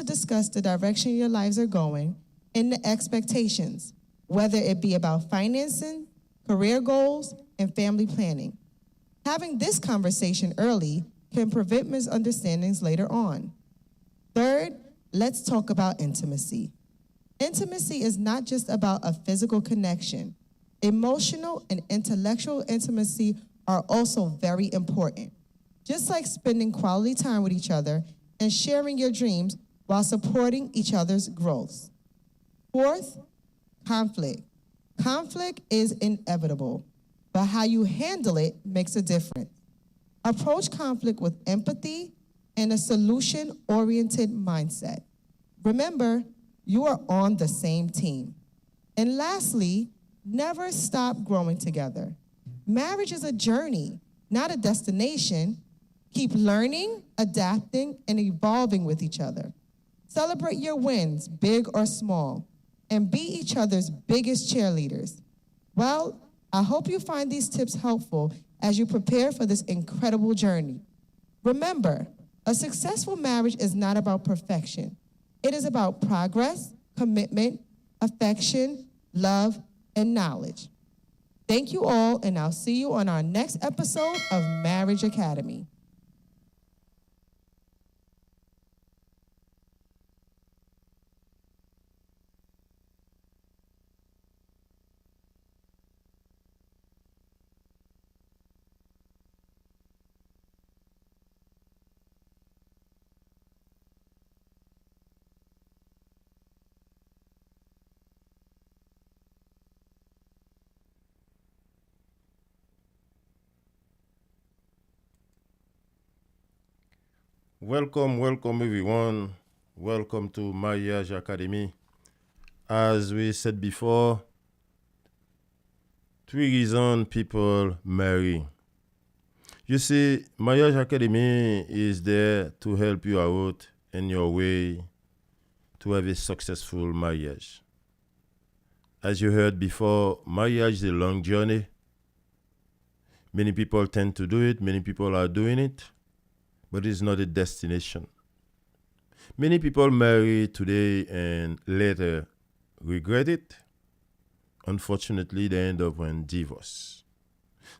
to discuss the direction your lives are going and the expectations, whether it be about financing, career goals, and family planning. Having this conversation early can prevent misunderstandings later on. Third, let's talk about intimacy. Intimacy is not just about a physical connection. Emotional and intellectual intimacy are also very important. Just like spending quality time with each other and sharing your dreams while supporting each other's growth. Fourth, conflict. Conflict is inevitable, but how you handle it makes a difference. Approach conflict with empathy and a solution-oriented mindset. Remember, you are on the same team. And lastly, never stop growing together. Marriage is a journey, not a destination. Keep learning, adapting, and evolving with each other. Celebrate your wins, big or small, and be each other's biggest cheerleaders. Well, I hope you find these tips helpful as you prepare for this incredible journey. Remember, a successful marriage is not about perfection. It is about progress, commitment, affection, love, and knowledge. Thank you all, and I'll see you on our next episode of Marriage Academy. Welcome everyone. Welcome to Marriage Academy. As we said before, 3 reasons people marry. You see, Marriage Academy is there to help you out in your way to have a successful marriage. As you heard before, marriage is a long journey. Many people tend to do it, many people are doing it, but it's not a destination. Many people marry today and later regret it. Unfortunately, they end up in divorce.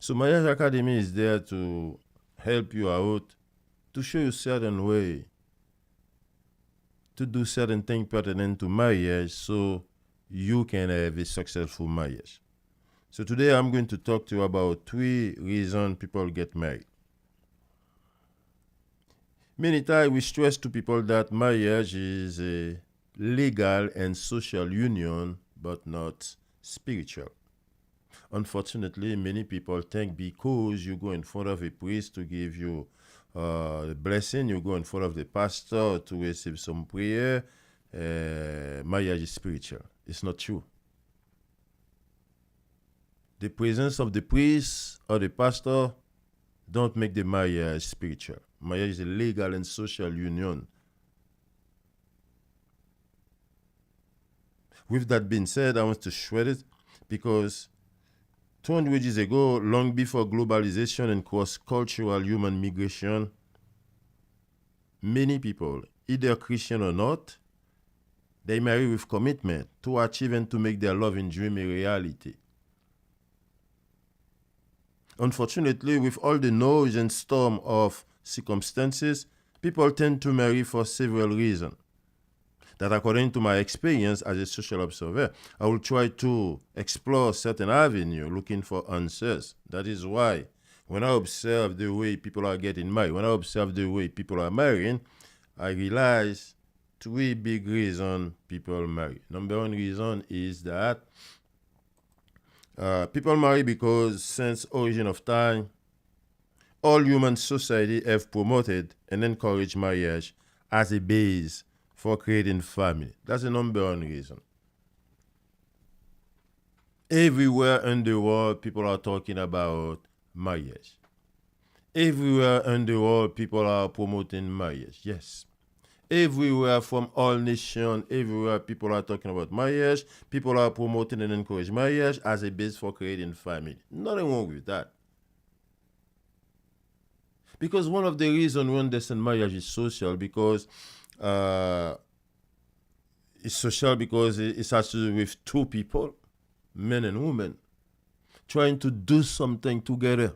So Marriage Academy is there to help you out, to show you certain way to do certain things pertinent to marriage so you can have a successful marriage. So today I'm going to talk to you about 3 reasons people get married. Many times we stress to people that marriage is a legal and social union, but not spiritual. Unfortunately, many people think because you go in front of a priest to give you a blessing, you go in front of the pastor to receive some prayer, marriage is spiritual. It's not true. The presence of the priest or the pastor don't make the marriage spiritual. Marriage is a legal and social union. With that being said, I want to shred it because 200 years ago, long before globalization and cross-cultural human migration, many people, either Christian or not, they marry with commitment to achieve and to make their loving dream a reality. Unfortunately, with all the noise and storm of circumstances, people tend to marry for several reasons. That according to my experience as a social observer, I will try to explore certain avenues looking for answers. That is why when I observe the way people are getting married, when I observe the way people are marrying, I realize 3 big reasons people marry. Number 1 reason is that people marry because since origin of time, all human society have promoted and encouraged marriage as a base for creating family. That's the number 1 reason. Everywhere in the world, people are talking about marriage. Everywhere in the world, people are promoting marriage. Yes. Everywhere from all nations, everywhere people are talking about marriage. People are promoting and encouraging marriage as a base for creating family. Nothing wrong with that. Because one of the reasons we understand marriage is social because It's social because it has to do with two people, men and women, trying to do something together,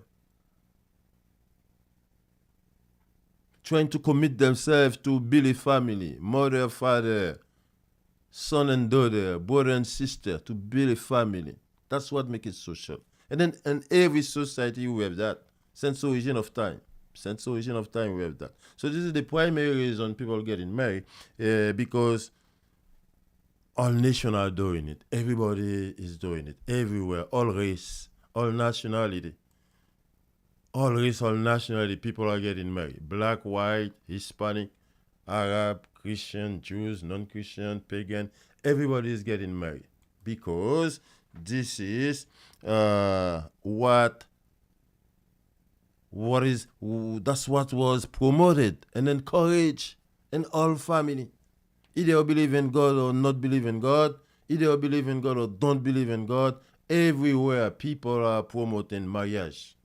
trying to commit themselves to build a family, mother, father, son and daughter, brother and sister, to build a family. That's what makes it social. And then in every society we have that. Since origin of time. Since origin of time we have that. So this is the primary reason people getting married, because all nations are doing it. Everybody is doing it. Everywhere. All race, all nationality. All race, all nationality, people are getting married. Black, white, Hispanic, Arab, Christian, Jews, non-Christian, pagan. Everybody is getting married. Because this is that's what was promoted and encouraged in all family. Either you believe in God or not believe in God. Either you believe in God or don't believe in God. Everywhere people are promoting marriage.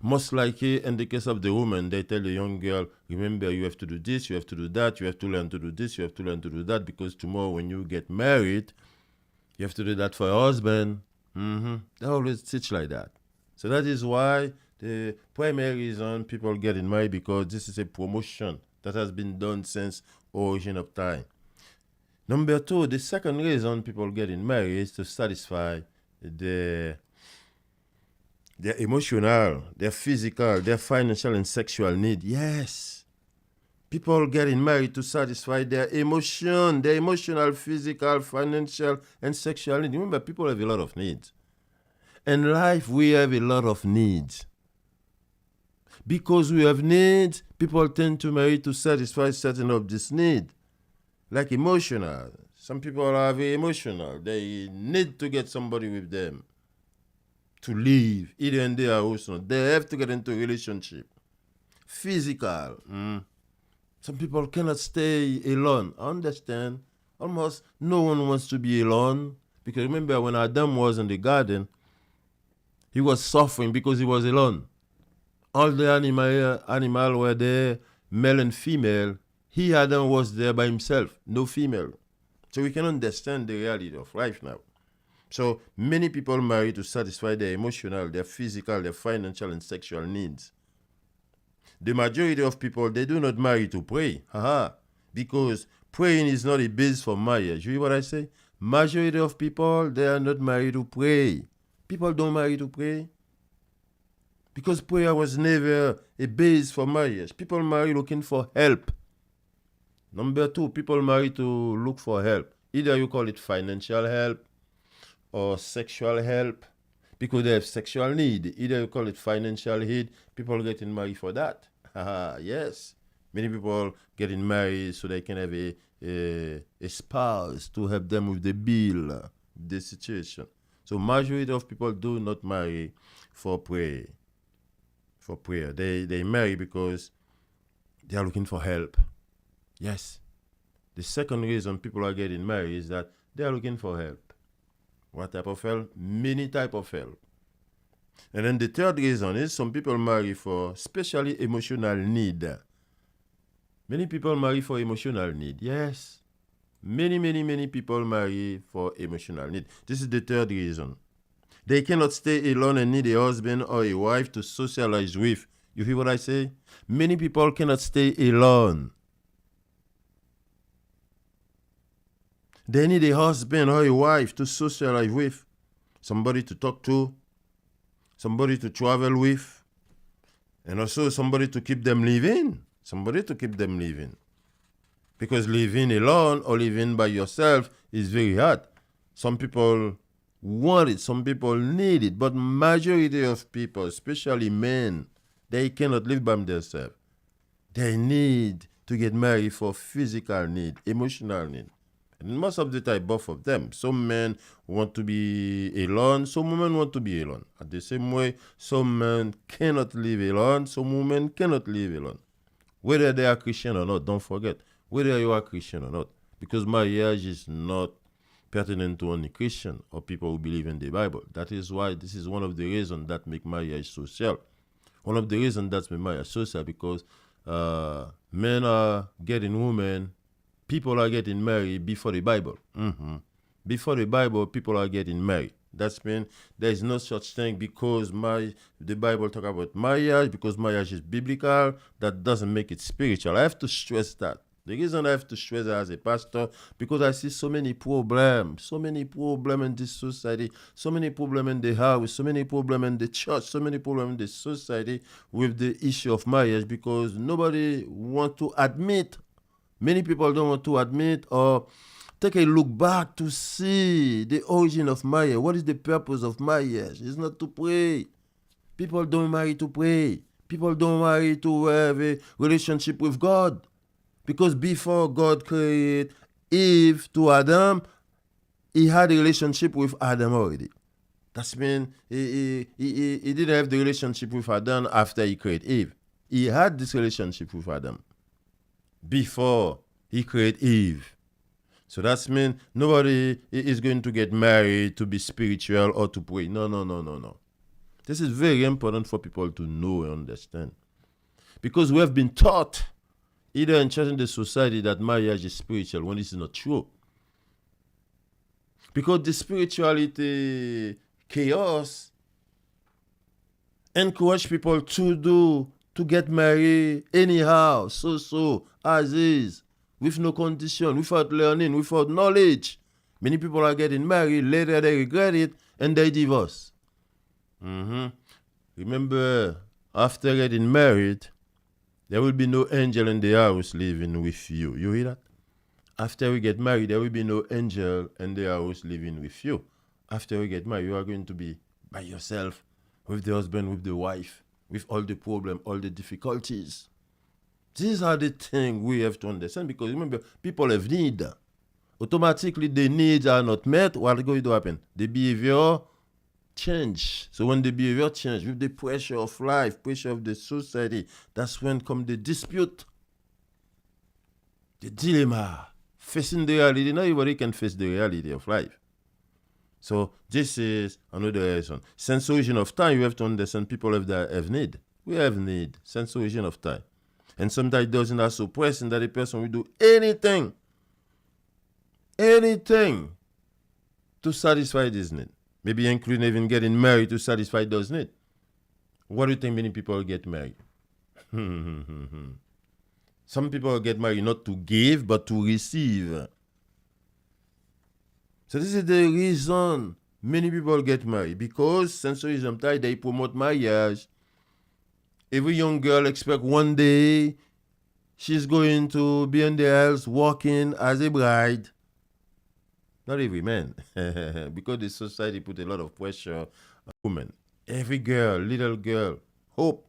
Most likely, in the case of the woman, they tell the young girl, remember, you have to do this, you have to do that, you have to learn to do this, you have to learn to do that, because tomorrow when you get married, you have to do that for your husband. They always teach like that. So that is why the primary reason people getting married, because this is a promotion that has been done since origin of time. Number two, the second reason people getting married is to satisfy their emotional, their physical, their financial and sexual need. Yes. People getting married to satisfy their emotional, physical, financial, and sexual need. Remember, people have a lot of needs. In life, we have a lot of needs. Because we have needs, people tend to marry to satisfy certain of this need. Like emotional. Some people are very emotional. They need to get somebody with them to live, either in their house or not. They have to get into a relationship. Physical. Some people cannot stay alone. I understand. Almost no one wants to be alone. Because remember, when Adam was in the garden, he was suffering because he was alone. All the animal were there, male and female. He, Adam, was there by himself, no female. So we can understand the reality of life now. So many people marry to satisfy their emotional, their physical, their financial, and sexual needs. The majority of people, they do not marry to pray. Because praying is not a base for marriage. You hear what I say? Majority of people, they are not married to pray. People don't marry to pray. Because prayer was never a base for marriage. People marry looking for help. Number two, people marry to look for help. Either you call it financial help or sexual help, because they have sexual need. Either you call it financial need, people getting married for that. Yes. Many people getting married so they can have a spouse to help them with the bill, the situation. So majority of people do not marry for prayer. For prayer. They marry because they are looking for help. Yes. The second reason people are getting married is that they are looking for help. What type of help? Many type of help. And then the third reason is some people marry for especially emotional need. Many people marry for emotional need. Yes. Many people marry for emotional need. This is the third reason. They cannot stay alone and need a husband or a wife to socialize with. You hear what I say? Many people cannot stay alone. They need a husband or a wife to socialize with, somebody to talk to, somebody to travel with, and also somebody to keep them living. Because living alone or living by yourself is very hard. Some people want it, some people need it, but majority of people, especially men, they cannot live by themselves. They need to get married for physical need, emotional need. And most of the time, both of them. Some men want to be alone, some women want to be alone. At the same way, some men cannot live alone, some women cannot live alone. Whether they are Christian or not, don't forget, whether you are Christian or not. Because marriage is not pertinent to only Christian or people who believe in the Bible. That is why this is one of the reasons that make marriage social. One of the reasons that make marriage social because men are getting women people are getting married before the Bible. Before the Bible, people are getting married. That's mean there is no such thing because the Bible talk about marriage, because marriage is biblical, that doesn't make it spiritual. I have to stress that. The reason I have to stress that as a pastor, because I see so many problems in this society, so many problems in the house, so many problems in the church, so many problems in the society with the issue of marriage, because nobody wants to admit, many people don't want to admit or take a look back to see the origin of marriage. What is the purpose of marriage? It's not to pray. People don't marry to pray. People don't marry to have a relationship with God. Because before God created Eve to Adam, he had a relationship with Adam already. That's mean he didn't have the relationship with Adam after he created Eve. He had this relationship with Adam before he created Eve. So that's mean nobody is going to get married to be spiritual or to pray. No. This is very important for people to know and understand. Because we have been taught, either in church and the society, that marriage is spiritual when it's not true. Because the spirituality chaos encourage people to get married anyhow, as is, with no condition, without learning, without knowledge. Many people are getting married, later they regret it, and they divorce. Remember, after getting married, there will be no angel in the house living with you. You hear that? After we get married, there will be no angel in the house living with you. After we get married, you are going to be by yourself, with the husband, with the wife, with all the problems, all the difficulties. These are the things we have to understand, because remember, people have need. Automatically, the needs are not met. What is going to happen? The behavior change. So when the behavior change, with the pressure of life, pressure of the society, that's when come the dispute, the dilemma, facing the reality. Not everybody can face the reality of life. So this is another reason. Since origin of time, you have to understand people have need. We have need since origin of time. And sometimes it doesn't have so pressing that a person will do anything to satisfy this need. Maybe including even getting married to satisfy those needs. What do you think many people get married? Some people get married not to give, but to receive. So this is the reason many people get married. Because since origin of time, they promote marriage. Every young girl expects one day she's going to be in the house working as a bride. Not every man, because the society put a lot of pressure on women. Every girl, little girl, hope,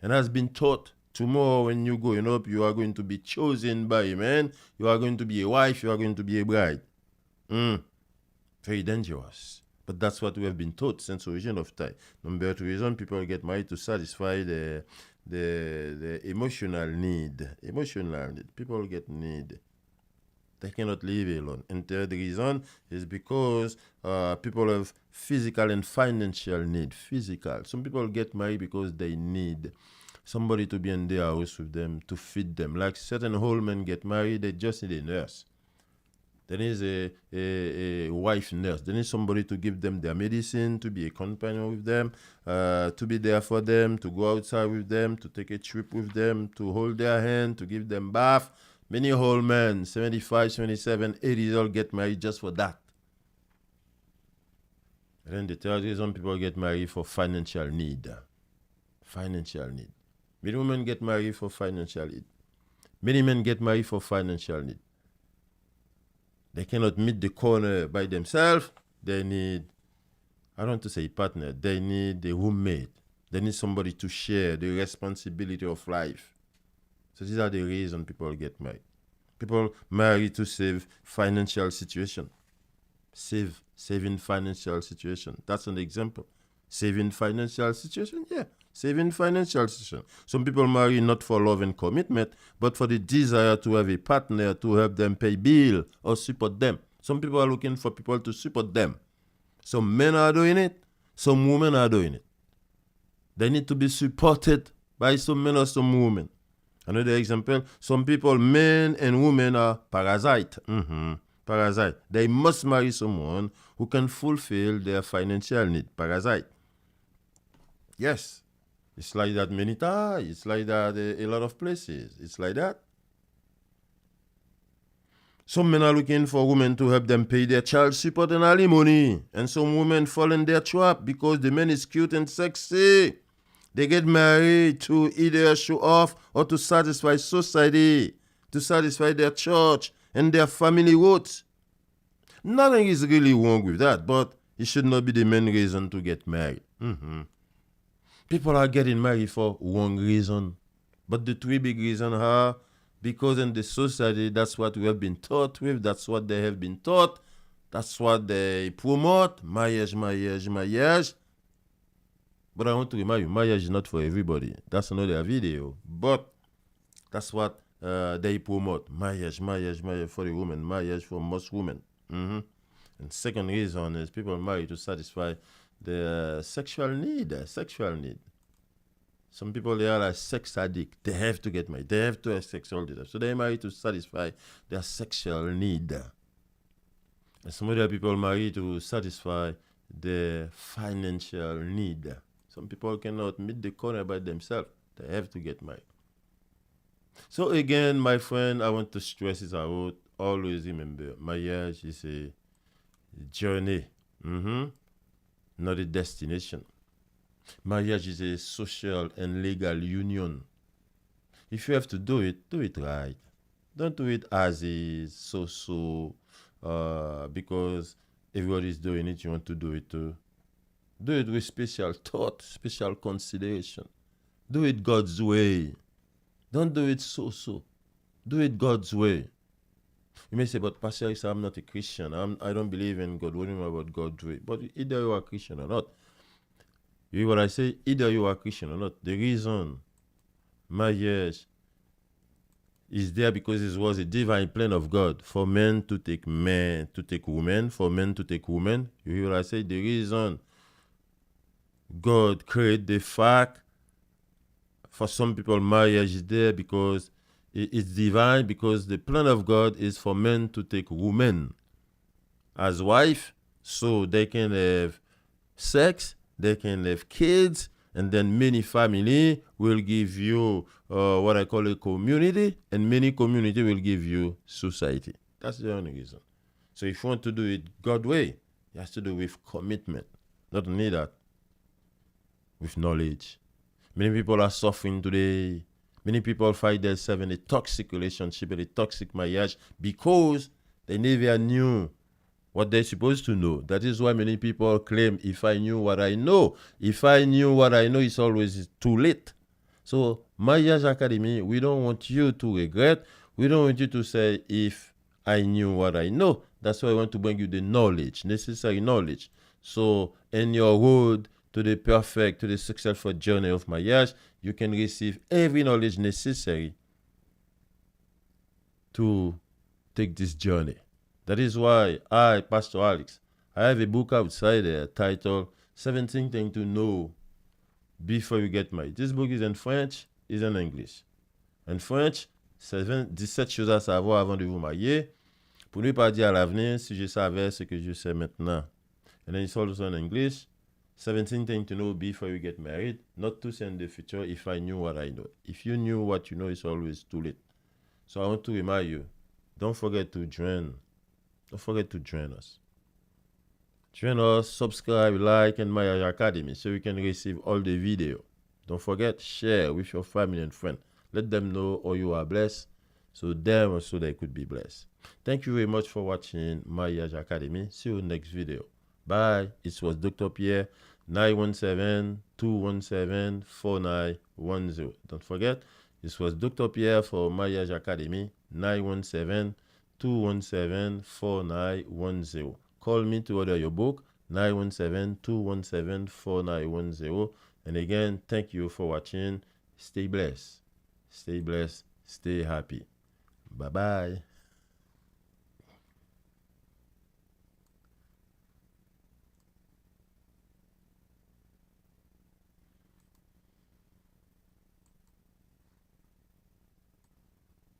and has been taught tomorrow when you growing up, you are going to be chosen by a man, you are going to be a wife, you are going to be a bride. Very dangerous. But that's what we have been taught since origin of time. Number 2 reason people get married to satisfy the emotional need. Emotional need. People get need. They cannot live alone. And third reason is because people have physical and financial need. Physical. Some people get married because they need somebody to be in their house with them, to feed them. Like certain old men get married, they just need a nurse. There is a wife nurse. There is somebody to give them their medicine, to be a companion with them, to be there for them, to go outside with them, to take a trip with them, to hold their hand, to give them bath. Many old men, 75, 77, 80 years old, get married just for that. And then the third reason people get married for financial need. Financial need. Many women get married for financial need. Many men get married for financial need. They cannot meet the corner by themselves. They need, I don't want to say partner, they need a roommate. They need somebody to share the responsibility of life. So these are the reasons people get married. People marry to save financial situation. Saving financial situation. That's an example. Saving financial situation? Yeah. Saving financial situation. Some people marry not for love and commitment, but for the desire to have a partner to help them pay bill or support them. Some people are looking for people to support them. Some men are doing it. Some women are doing it. They need to be supported by some men or some women. Another example, some people, men and women, are parasite. Parasite. They must marry someone who can fulfill their financial need. Parasite. Yes. It's like that many times. It's like that a lot of places. It's like that. Some men are looking for women to help them pay their child support and alimony. And some women fall in their trap because the man is cute and sexy. They get married to either show off or to satisfy society, to satisfy their church and their family roots. Nothing is really wrong with that, but it should not be the main reason to get married. People are getting married for wrong reason. But the three big reasons are because in the society, that's what we have been taught with, that's what they have been taught, that's what they promote, marriage. But I want to remind you, marriage is not for everybody. That's another video. But that's what they promote. Marriage for the women. Marriage for most women. And second reason is people marry to satisfy their sexual need. Some people, they are like sex addict. They have to get married. They have to have sexual desire. So they marry to satisfy their sexual need. And some other people marry to satisfy their financial need. Some people cannot meet the corner by themselves. They have to get married. So again, my friend, I want to stress it out. Always remember, marriage is a journey, not a destination. Marriage is a social and legal union. If you have to do it right. Don't do it as is, so, because everybody's doing it, you want to do it too. Do it with special thought, special consideration. Do it God's way. Don't do it so. Do it God's way. You may say, but Pastor, I'm not a Christian. I don't believe in God. What do you know about God's way? But either you are Christian or not. You hear what I say? Either you are Christian or not. The reason marriage is there because it was a divine plan of God for men to take women, for men to take women. You hear what I say? The reason God created the fact for some people marriage is there because it's divine, because the plan of God is for men to take women as wife so they can have sex, they can have kids, and then many family will give you what I call a community, and many community will give you society. That's the only reason. So if you want to do it God's way, it has to do with commitment. Not only that, with knowledge. Many people are suffering today. Many people find themselves in a toxic relationship, in a toxic marriage, because they never knew what they're supposed to know. That is why many people claim, if I knew what I know, it's always too late. So, Marriage Academy, we don't want you to regret. We don't want you to say, if I knew what I know. That's why I want to bring you the knowledge, necessary knowledge. So, in your road to the perfect, to the successful journey of marriage, you can receive every knowledge necessary to take this journey. That is why I, Pastor Alex, I have a book outside there titled 17 Things to Know Before You Get Married. This book is in French, is in English. En French, 17 choses à savoir avant de vous marier. Pour ne pas dire à l'avenir, si je savais ce que je sais maintenant. And then it's also in English, 17 things to know before you get married. Not to say in the future, if I knew what I know. If you knew what you know, it's always too late. So I want to remind you, don't forget to join us. Join us, subscribe, like, and Marriage Academy so you can receive all the video. Don't forget, share with your family and friends. Let them know how you are blessed, so them also they could be blessed. Thank you very much for watching Marriage Academy. See you next video. Bye. It was Dr. Pierre, 917-217-4910. Don't forget, this was Dr. Pierre for Marriage Academy, 917-217-4910. Call me to order your book, 917-217-4910. And again, thank you for watching. Stay blessed. Stay blessed. Stay happy. Bye-bye.